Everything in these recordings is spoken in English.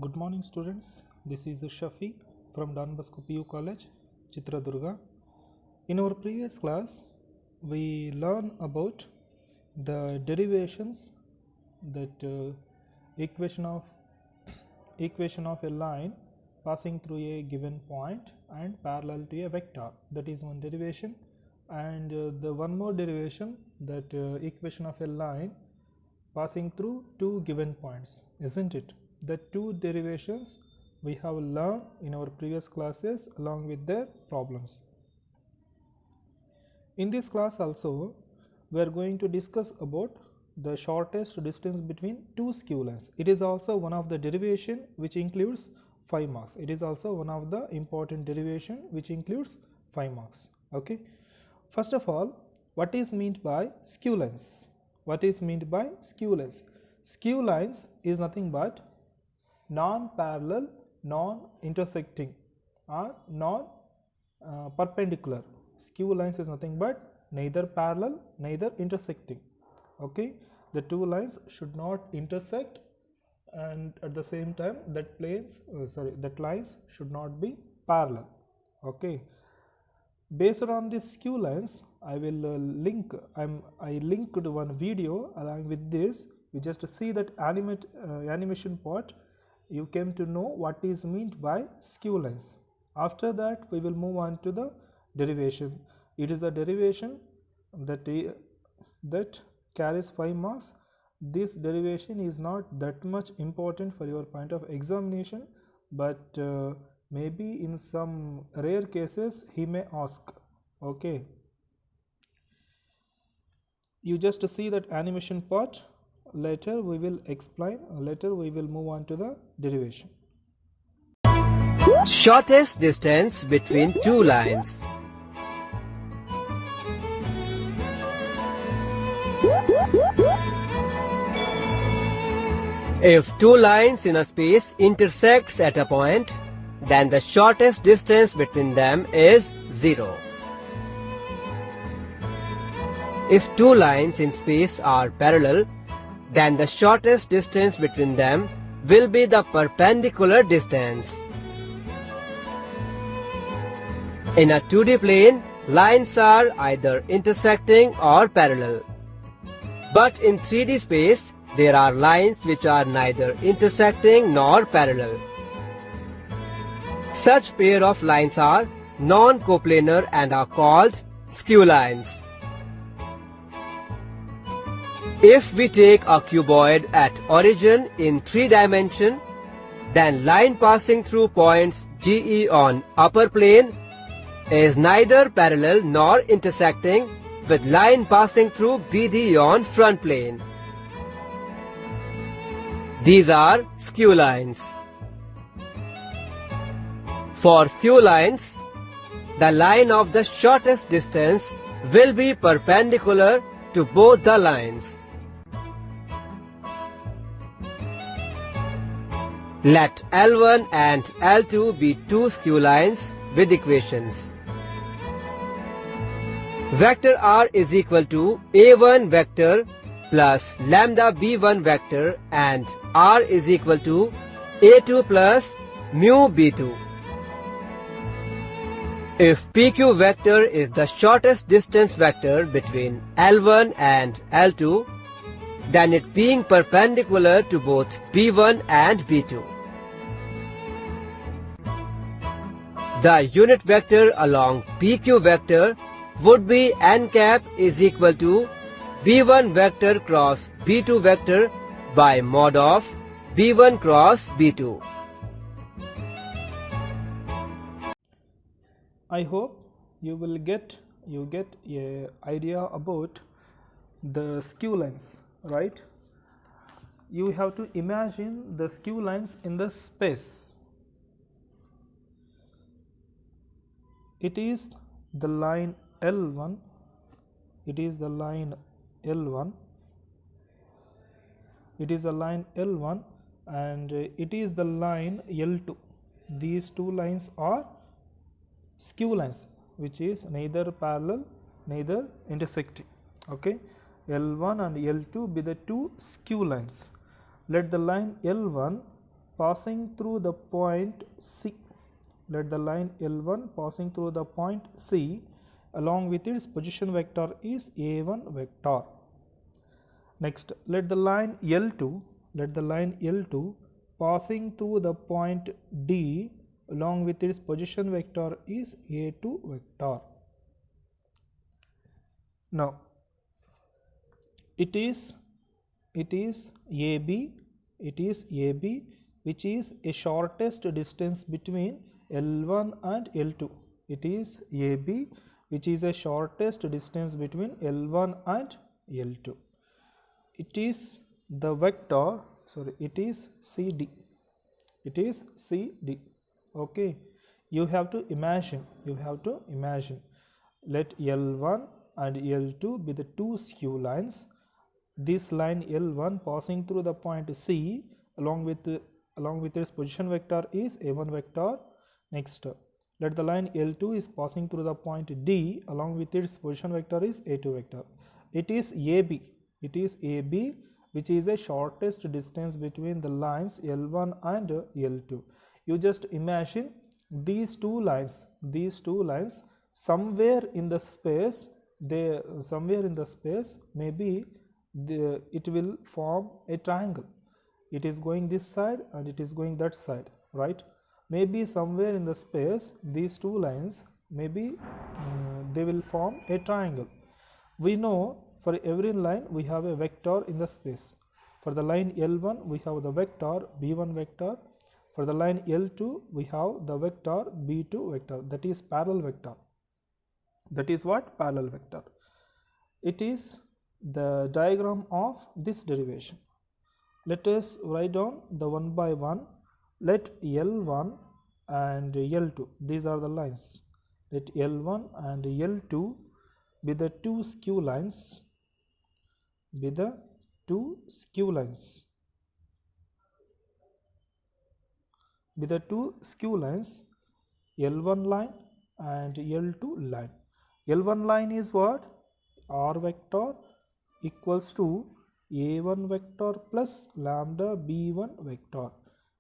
Good morning students, this is Shafi from Don Bosco PU College, Chitradurga. In our previous class, we learned about the derivations that equation of a line passing through a given point and parallel to a vector. That is one derivation, and the one more derivation, that equation of a line passing through two given points, isn't it? The two derivations we have learned in our previous classes along with their problems. In this class also, we are going to discuss about the shortest distance between two skew lines. It is also one of the derivation which includes 5 marks. It is also one of the important derivation which includes 5 marks. Okay. First of all, what is meant by skew lines? What is meant by skew lines? Skew lines is nothing but non-parallel, non-intersecting or non-perpendicular. Skew lines is nothing but neither parallel, neither intersecting. Okay, the two lines should not intersect, and at the same time that lines should not be parallel. Okay, based on these skew lines, I will I linked one video along with this. You just see that animation part. You came to know what is meant by skew lines. After that, we will move on to the derivation. It is the derivation that carries 5 marks. This derivation is not that much important for your point of examination, but maybe in some rare cases he may ask. Okay, you just see that animation part. Later we will explain, later we will move on to the derivation. Shortest distance between two lines. If two lines in a space intersects at a point, then the shortest distance between them is 0. If two lines in space are parallel, then the shortest distance between them will be the perpendicular distance. In a 2D plane, lines are either intersecting or parallel. But in 3D space, there are lines which are neither intersecting nor parallel. Such pair of lines are non-coplanar and are called skew lines. If we take a cuboid at origin in 3 dimension, then line passing through points GE on upper plane is neither parallel nor intersecting with line passing through BD on front plane. These are skew lines. For skew lines, the line of the shortest distance will be perpendicular to both the lines. Let L1 and L2 be two skew lines with equations. Vector R is equal to A1 vector plus lambda B1 vector, and R is equal to A2 plus mu B2. If PQ vector is the shortest distance vector between L1 and L2, then it being perpendicular to both B1 and B2. The unit vector along PQ vector would be n cap is equal to B1 vector cross B2 vector by mod of B1 cross B2. I hope you get a idea about the skew lines, right? You have to imagine the skew lines in the space. It is the line L1, it is the line L1, it is the line L1, and it is the line L2. These two lines are skew lines, which is neither parallel, neither intersecting. Okay, L1 and L2 be the two skew lines. Let the line L1 passing through the point C. Let the line L1 passing through the point C along with its position vector is A1 vector. Next, let the line L2 passing through the point D along with its position vector is A2 vector. Now, it is AB which is a shortest distance between L1 and L2. It is AB which is a shortest distance between L1 and L2. It is the vector, it is CD. Okay, you have to imagine, let L1 and L2 be the two skew lines. This line L1 passing through the point C along with its position vector is A1 vector. Next, let the line L2 is passing through the point D along with its position vector is A2 vector. It is AB which is a shortest distance between the lines L1 and L2. You just imagine these two lines somewhere in the space, maybe it will form a triangle. It is going this side and it is going that side, right? Maybe somewhere in the space these two lines, maybe they will form a triangle. We know for every line we have a vector in the space. For the line L1 we have the vector B1 vector. For the line L2 we have the vector B2 vector, that is parallel vector. That is what? Parallel vector. It is the diagram of this derivation. Let us write down the one by one. Let L1 and L2, these are the lines. Let L1 and L2 be the two skew lines. L1 line and L2 line. L1 line is what? R vector equals to A1 vector plus lambda B1 vector.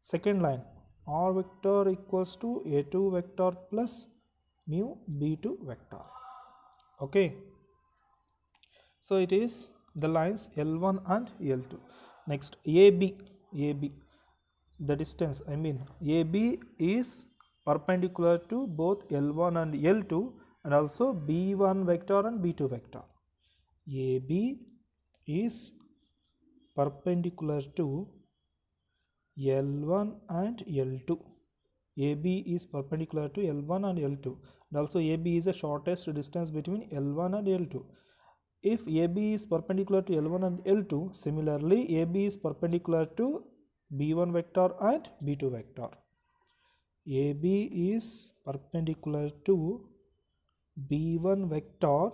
Second line, R vector equals to A2 vector plus mu B2 vector. Okay, so it is the lines L1 and L2. Next, AB, the distance, AB is perpendicular to both L1 and L2 and also B1 vector and B2 vector. AB is perpendicular to L1 and L2. AB is perpendicular to L1 and L2 and also AB is the shortest distance between L1 and L2. If AB is perpendicular to L1 and L2, similarly AB is perpendicular to B1 vector and B2 vector. AB is perpendicular to B1 vector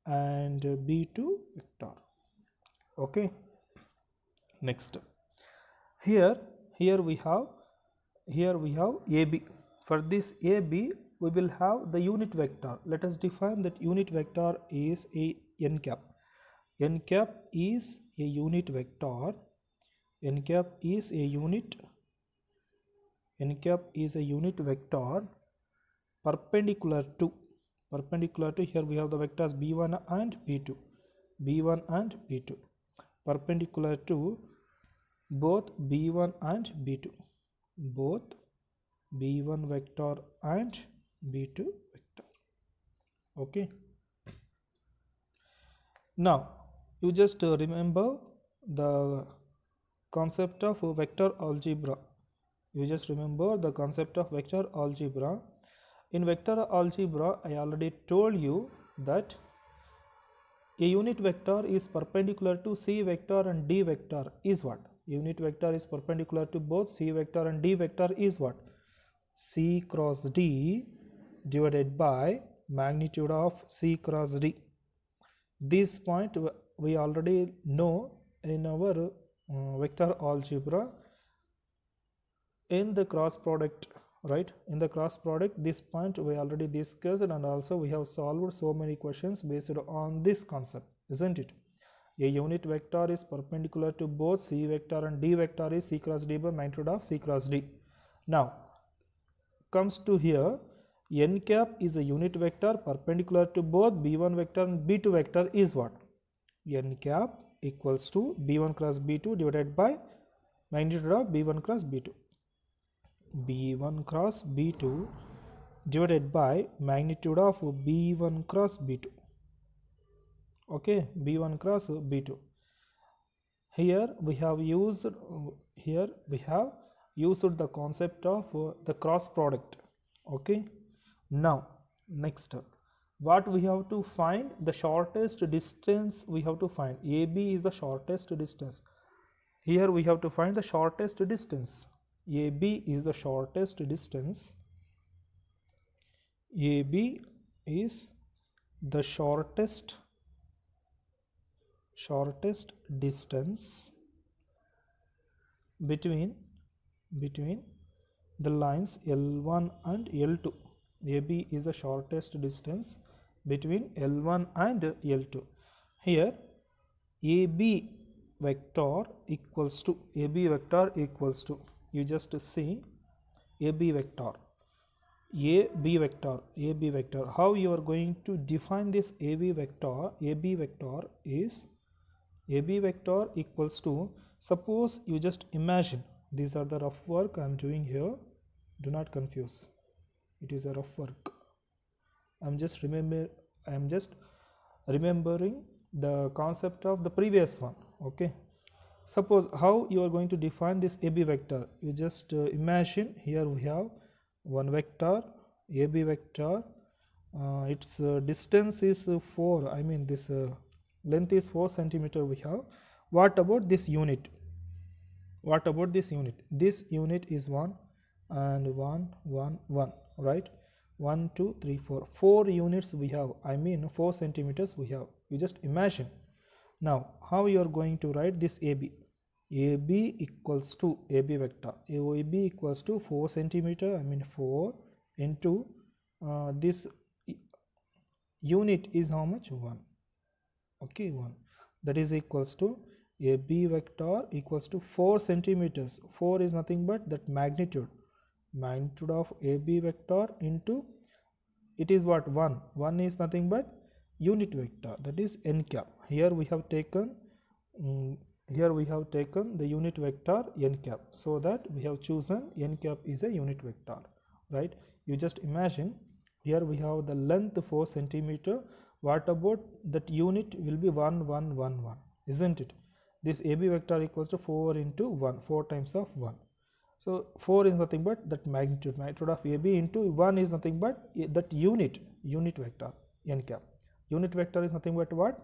and B2 vector. Okay, next, here we have AB. For this AB we will have the unit vector. Let us define that unit vector is a n cap. N cap is a unit vector. N cap is a unit vector perpendicular to, here we have the vectors B1 and B2, perpendicular to both B1 and B2, both B1 vector and B2 vector. Okay, now you just remember the concept of vector algebra. In vector algebra, I already told you that a unit vector is perpendicular to C vector and D vector is what? Unit vector is perpendicular to both C vector and D vector is what? C cross D divided by magnitude of C cross D. This point we already know in our vector algebra in the cross product, right? In the cross product, this point we already discussed and also we have solved so many questions based on this concept, isn't it? A unit vector is perpendicular to both C vector and D vector is C cross D by magnitude of C cross D. Now comes to here, n cap is a unit vector perpendicular to both B1 vector and B2 vector is what? N cap equals to B1 cross B2 divided by magnitude of B1 cross B2. B1 cross B2 divided by magnitude of B1 cross B2. Okay, B1 cross B2. Here we have used the concept of the cross product. Okay, now next, what we have to find? The shortest distance we have to find. AB is the shortest distance. Here we have to find the shortest distance. AB is the shortest distance. AB is the shortest distance between the lines L1 and L2. AB is the shortest distance between L1 and L2. Here AB vector equals to, you just see AB vector. How you are going to define this AB vector? AB vector equals to, suppose you just imagine, these are the rough work I am doing here, do not confuse, it is a rough work. I am just remembering the concept of the previous one. Okay, suppose how you are going to define this AB vector? You just imagine, here we have one vector, AB vector, its distance is 4, I mean this length is 4 centimeter we have. What about this unit? This unit is 1 and 1, 1, 1, right? 1, 2, 3, 4. 4 units we have, I mean 4 centimeters we have. You just imagine. Now how you are going to write this AB? AB equals to AB vector. AB equals to 4 centimeter, I mean 4 into this unit is how much? 1. Okay, 1. That is equals to AB vector equals to 4 centimeters. 4 is nothing but that magnitude of AB vector into, it is what? 1. 1 is nothing but unit vector, that is n cap. Here we have taken the unit vector n cap, so that we have chosen n cap is a unit vector, right? You just imagine, here we have the length 4 centimeter. What about that unit? Will be 1, 1, 1, 1, isn't it? This AB vector equals to 4 into 1, 4 times of 1. So 4 is nothing but that magnitude of AB into 1 is nothing but that unit vector n cap. Unit vector is nothing but what?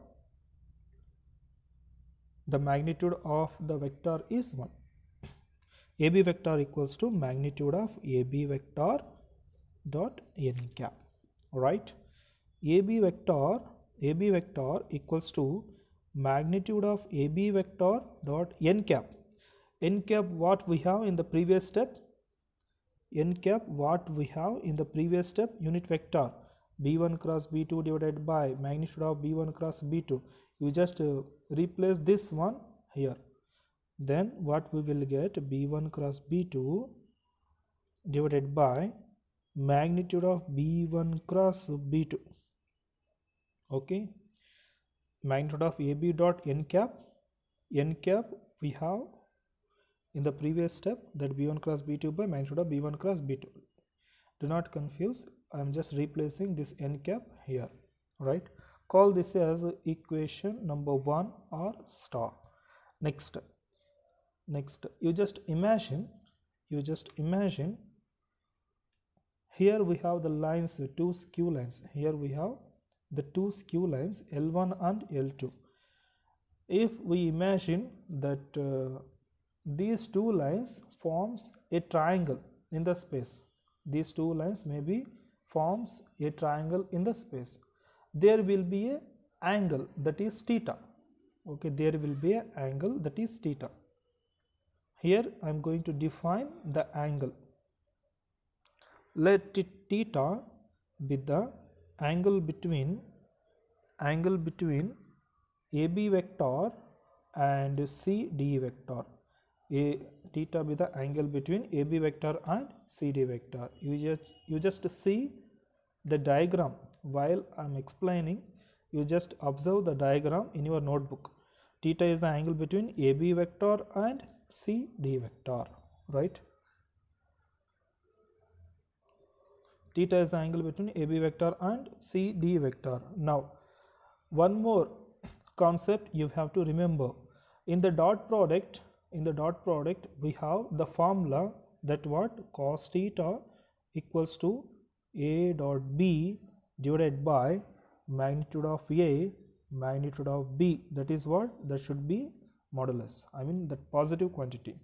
The magnitude of the vector is 1. AB vector equals to magnitude of AB vector dot n cap, right? AB vector equals to magnitude of AB vector dot n cap. N cap what we have in the previous step? N cap what we have in the previous step? Unit vector B1 cross B2 divided by magnitude of B1 cross B2. You just replace this one here. Then what we will get? B1 cross B2 divided by magnitude of B1 cross B2. Okay, magnitude of AB dot n cap. N cap we have in the previous step, that B1 cross B2 by magnitude of B1 cross B2. Do not confuse, I am just replacing this n cap here, right? Call this as equation number 1 or star. Next, you just imagine, here we have the lines, 2 skew lines. Here we have the 2 skew lines L1 and L2. If we imagine that these 2 lines forms a triangle in the space, these 2 lines maybe forms a triangle in the space, there will be a angle that is theta. Okay, there will be an angle that is theta. Here I am going to define the angle. Let theta be the angle between AB vector and CD vector. Theta be the angle between AB vector and CD vector. You just see the diagram while I am explaining. You just observe the diagram in your notebook. Theta is the angle between AB vector and CD vector, right? Theta is the angle between AB vector and CD vector. Now, one more concept you have to remember. In the dot product, we have the formula that what cos theta equals to A dot B divided by magnitude of A magnitude of B. That is what? That should be modulus. I mean that positive quantity.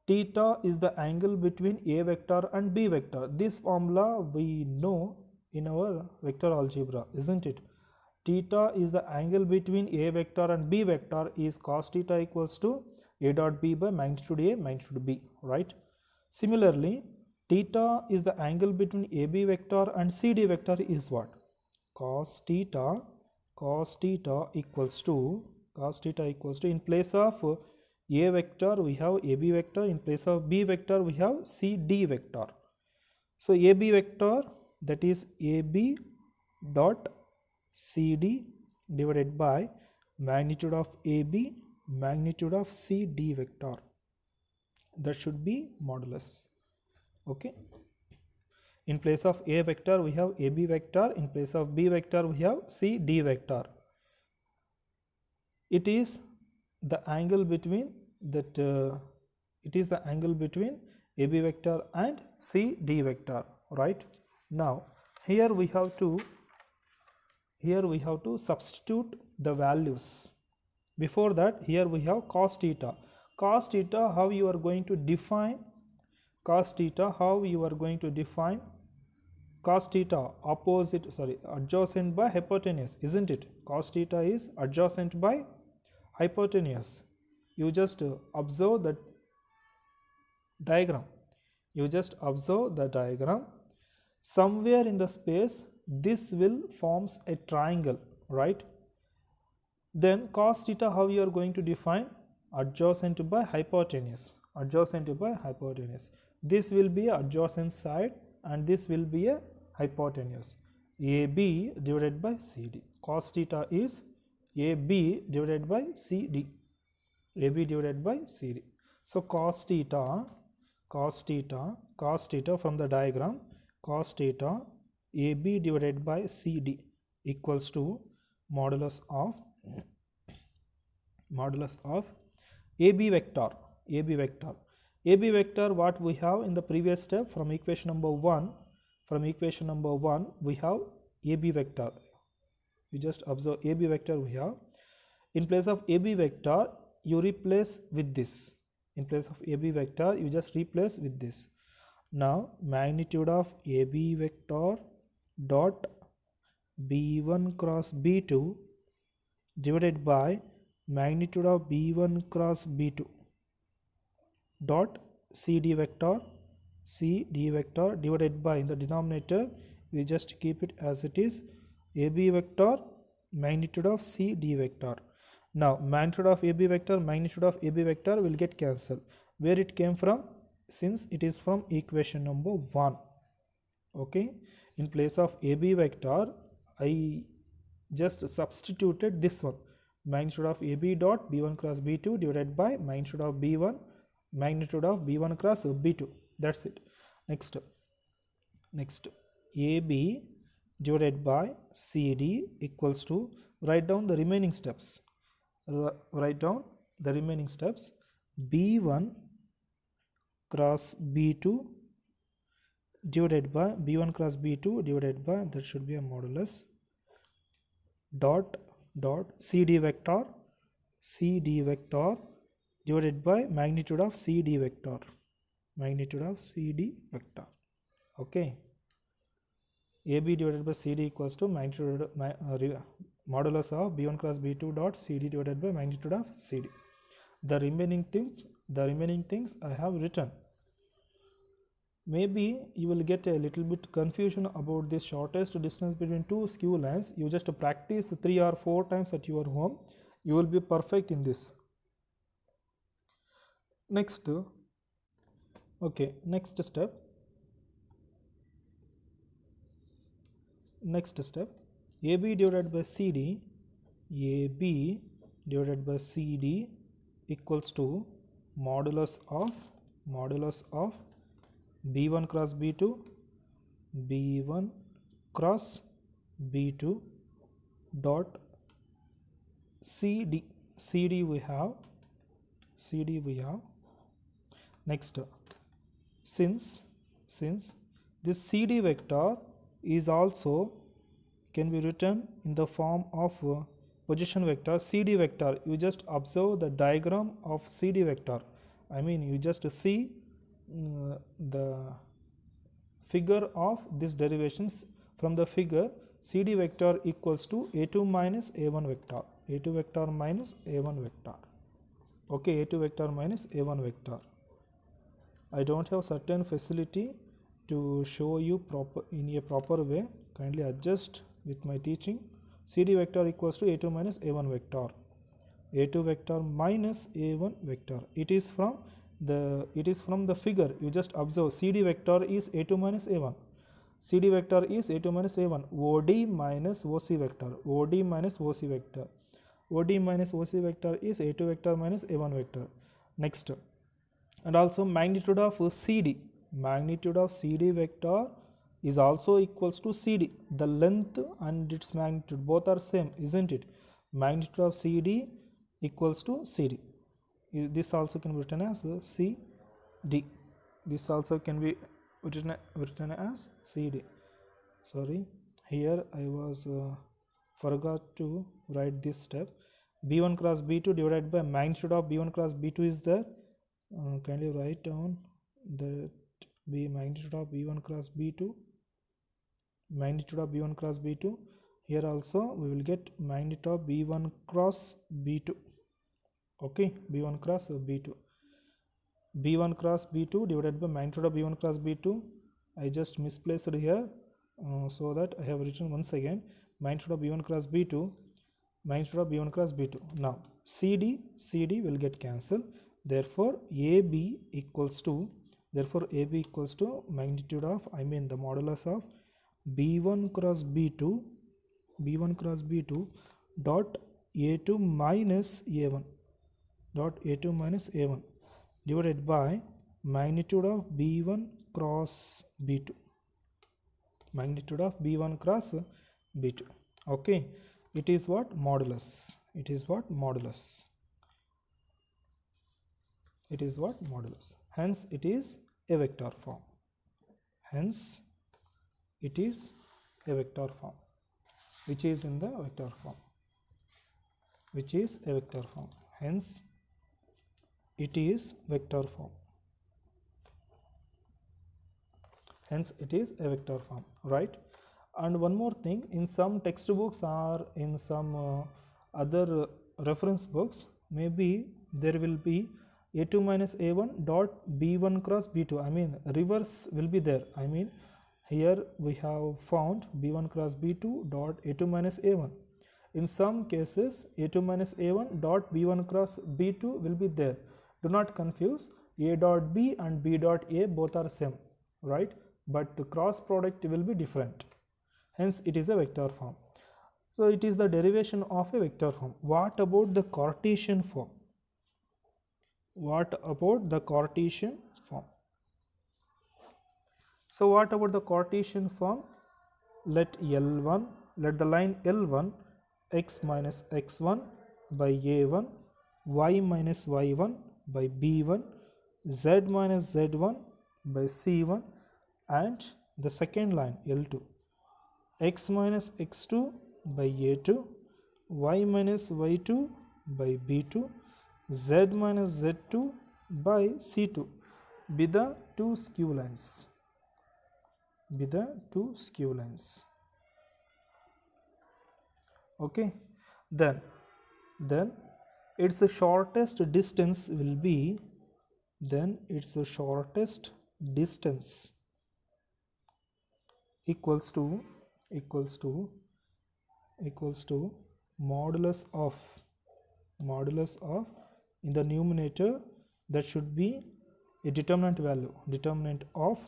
Theta is the angle between A vector and B vector. This formula we know in our vector algebra, isn't it? Theta is the angle between A vector and B vector is cos theta equals to A dot B by magnitude A magnitude B, right? Similarly, theta is the angle between AB vector and CD vector is what? Cos theta equals to in place of A vector we have AB vector, in place of B vector we have CD vector. So AB vector, that is AB dot CD divided by magnitude of AB magnitude of CD vector. That should be modulus. Okay. In place of A vector we have AB vector, in place of B vector we have CD vector. It is the angle between AB vector and CD vector, right? Now here we have to substitute the values. Before that, here we have cos theta. Cos theta, how you are going to define cos theta? Cos theta adjacent by hypotenuse, isn't it? Cos theta is adjacent by hypotenuse. You just observe the diagram. Somewhere in the space this will forms a triangle, right? Then cos theta, how you are going to define? Adjacent by hypotenuse. This will be adjacent side and this will be a hypotenuse. AB divided by CD. Cos theta is AB divided by CD. So cos theta from the diagram, cos theta AB divided by CD equals to modulus of AB vector. AB vector, what we have in the previous step from equation number 1, we have AB vector. You just observe AB vector we have. In place of AB vector, you replace with this. In place of AB vector, you just replace with this. Now magnitude of AB vector dot B1 cross B2 divided by magnitude of B1 cross B2 dot CD vector divided by, in the denominator we just keep it as it is, AB vector magnitude of CD vector. Now magnitude of AB vector will get cancelled. Where it came from? Since it is from equation number 1. Okay. In place of AB vector, I just substituted this one. Magnitude of AB dot B1 cross B2 divided by magnitude of B1 cross B2. That's it. Next AB divided by CD equals to, write down the remaining steps. B1 cross B2 divided by that should be a modulus dot CD vector divided by magnitude of CD vector. Okay. AB divided by CD equals to magnitude modulus of B1 cross B2 dot CD divided by magnitude of CD. The remaining things I have written. maybe you will get a little bit confusion about this shortest distance between two skew lines. You just practice 3 or 4 times at your home. You will be perfect in this. Next, okay, next step. AB divided by CD, AB divided by CD equals to modulus of B1 cross B2, B1 cross B2 dot CD. CD we have. Next, since this CD vector is also can be written in the form of position vector CD vector. You just observe the diagram of CD vector. I mean, you just see the figure of these derivations. From the figure, CD vector equals to A2 minus A1 vector. A2 vector minus A1 vector. Okay, A2 vector minus A1 vector. I don't have certain facility to show you in a proper way. Kindly adjust with my teaching. CD vector equals to A2 minus A1 vector. A2 vector minus A1 vector. It is from the figure. You just observe CD vector is A2 minus A1. CD vector is A2 minus A1. OD minus OC vector. OD minus OC vector. OD minus OC vector is A2 vector minus A1 vector. Next, and also magnitude of CD. Magnitude of CD vector is also equals to CD. The length and its magnitude both are same, isn't it? Magnitude of CD equals to CD. This also can be written as CD. This also can be written as CD. Sorry, here I was forgot to write this step. B1 cross B2 divided by magnitude of B1 cross B2 is there. Kindly write down that magnitude of B1 cross B2. Magnitude of B1 cross B2. Here also we will get magnitude of B1 cross B2. Okay, B1 cross B2. B1 cross B2 divided by magnitude of B1 cross B2. I just misplaced here, so that I have written once again magnitude of B1 cross B2. Magnitude of B1 cross B2. Now CD will get cancelled. Therefore AB equals to magnitude of, I mean the modulus of B1 cross B2 dot A2 minus A1 divided by magnitude of B1 cross B2. Magnitude of B1 cross B2. Okay, it is what? Modulus. It is what? Modulus. Hence it is a vector form. Which is in the vector form. Hence it is vector form. Right? And one more thing, in some textbooks or in some other reference books, maybe there will be A2 minus A1 dot B1 cross B2. I mean reverse will be there. I mean here we have found B1 cross B2 dot A2 minus A1. In some cases A2 minus A1 dot B1 cross B2 will be there. Do not confuse. A dot B and B dot A both are same, right? But the cross product will be different. Hence it is a vector form. So it is the derivation of a vector form. What about the Cartesian form? So what about the Cartesian form? Let the line L1 x minus x1 by A1, y minus y1 by B1, z minus z1 by C1, and the second line L2 x minus x2 by A2, y minus y2 by B2, z minus z2 by C2 be the two skew lines. Okay, then its shortest distance will be distance equals to modulus of in the numerator, that should be a determinant value, determinant of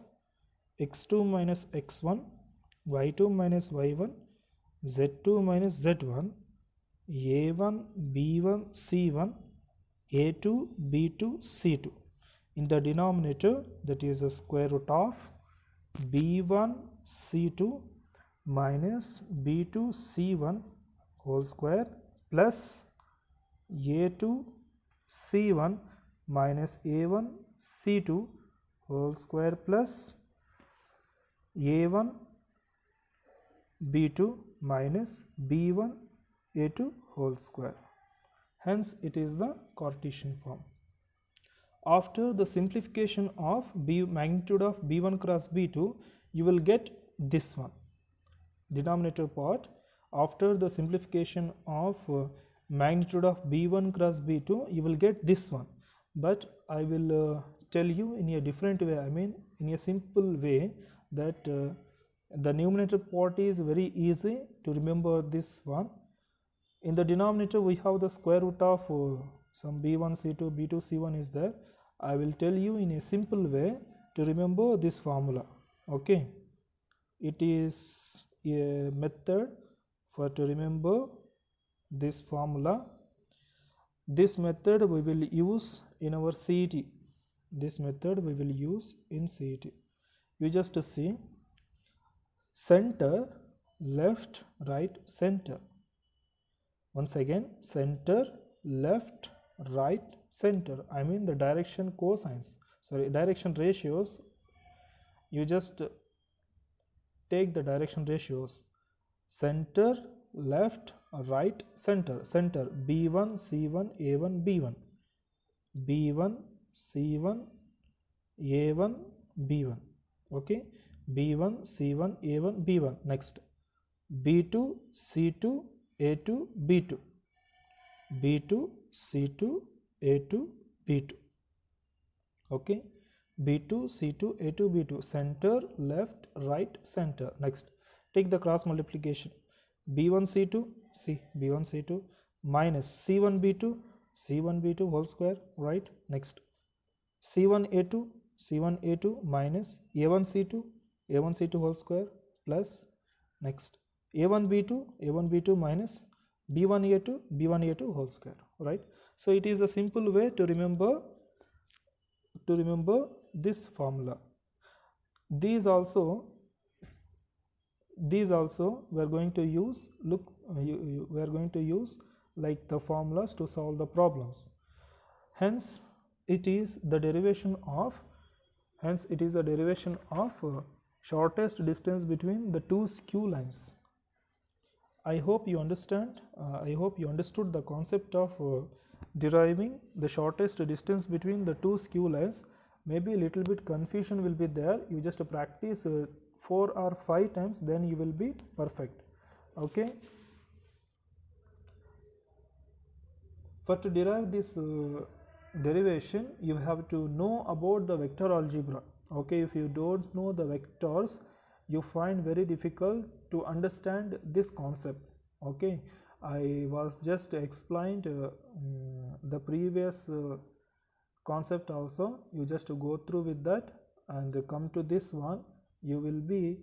x2 minus x1, y2 minus y1, z2 minus z1, a1 b1 c1, a2 b2 c2. In the denominator, that is the square root of b1 c2 minus b2 c1 whole square plus a2 c1 minus a1 c2 whole square plus a1 b2 minus b1 a2 whole square. Hence it is the Cartesian form. After the simplification of magnitude of b1 cross b2, you will get this one, denominator part. After the simplification of magnitude of b1 cross b2, you will get this one, but I will tell you in a different way, I mean in a simple way, that the numerator part is very easy to remember. This one, in the denominator we have the square root of some b1 c2 b2 c1 is there. I will tell you in a simple way to remember this formula. Okay, it is a method for to remember this formula. This method we will use in our CET. This method we will use in CET. You just see center, left, right, center. Once again, center, left, right, center. I mean the direction cosines, sorry, direction ratios. You just take the direction ratios. Center, left, right, center. Center b1 c1 a1 b1, b1 c1 a1 b1. Okay, b1 c1 a1 b1. Next b2 c2 a2 b2, b2 c2 a2 b2. Okay, b2 c2 a2 b2, center, left, right, center. Next, take the cross multiplication. b1 c2, see b1 c2 minus c1 b2 c1 b2 whole square, right? Next, c1 a2 c1 a2 minus a1 c2 a1 c2 whole square plus next a1 b2 minus b1 a2 whole square, right? So it is a simple way to remember this formula. These also we are going to use, we are going to use like the formulas to solve the problems. Hence it is the derivation of shortest distance between the two skew lines. I hope you understand. I hope you understood the concept of deriving the shortest distance between the two skew lines. Maybe a little bit confusion will be there. You just practice 4 or 5 times, then you will be perfect. Okay. For to derive this derivation, you have to know about the vector algebra. Okay, if you don't know the vectors, you find very difficult to understand this concept. Okay, I was just explained the previous concept also. You just go through with that and come to this one, you will be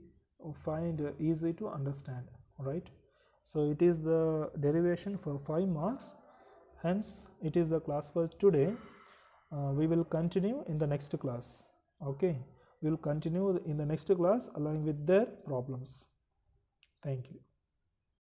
find easy to understand, right? So it is the derivation for 5 marks. Hence it is the class for today. We will continue in the next class. Okay, we will continue in the next class along with their problems. Thank you.